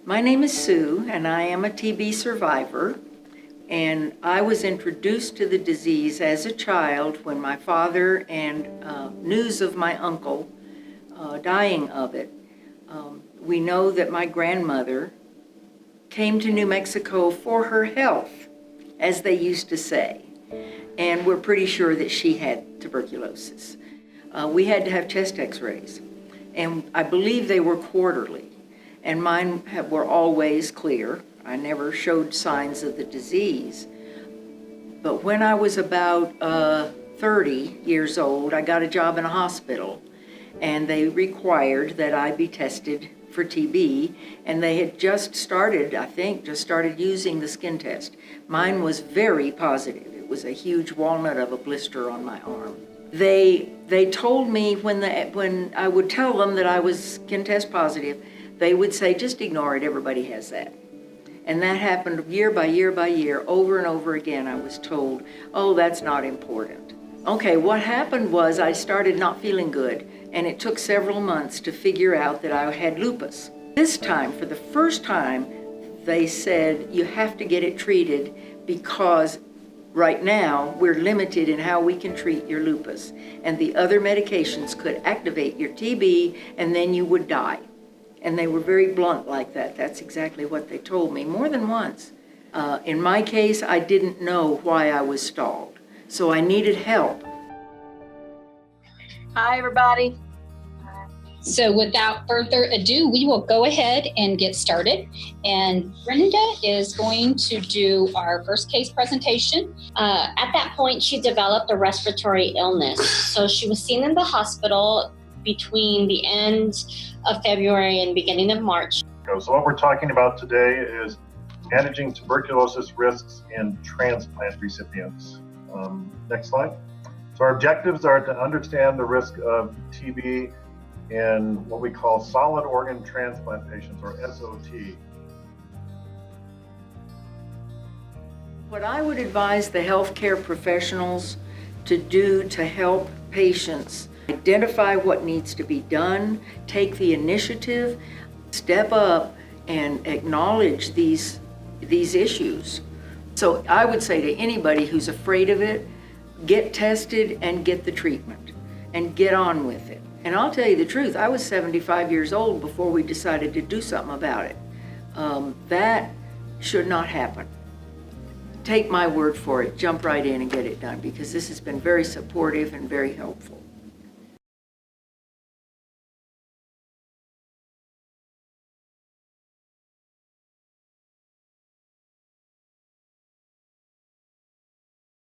My name is Sue, and I am a TB survivor. And I was introduced to the disease as a child when my father and news of my uncle dying of it. We know that my grandmother came to New Mexico for her health, as they used to say. And we're pretty sure that she had tuberculosis. We had to have chest x-rays, and I believe they were quarterly, and mine were always clear. I never showed signs of the disease. But when I was about 30 years old, I got a job in a hospital, and they required that I be tested for TB, and they had just started using the skin test. Mine was very positive. It was a huge walnut of a blister on my arm. They told me when I would tell them that I was skin test positive, they would say, just ignore it, everybody has that. And that happened year by year by year, over and over again. I was told, oh, that's not important. Okay, what happened was I started not feeling good, and it took several months to figure out that I had lupus. This time, for the first time, they said, you have to get it treated because right now we're limited in how we can treat your lupus. And the other medications could activate your TB, and then you would die. And they were very blunt like that. That's exactly what they told me, more than once. In my case, I didn't know why I was stalled, so I needed help. Hi, everybody. So without further ado, we will go ahead and get started. And Brenda is going to do our first case presentation. At that point, she developed a respiratory illness. So she was seen in the hospital between the end of February and beginning of March. So what we're talking about today is managing tuberculosis risks in transplant recipients. Next slide. So our objectives are to understand the risk of TB in what we call solid organ transplant patients, or SOT. What I would advise the healthcare professionals to do to help patients identify what needs to be done, take the initiative, step up, and acknowledge these issues. So I would say to anybody who's afraid of it, get tested and get the treatment and get on with it. And I'll tell you the truth, I was 75 years old before we decided to do something about it. That should not happen. Take my word for it, jump right in and get it done, because this has been very supportive and very helpful.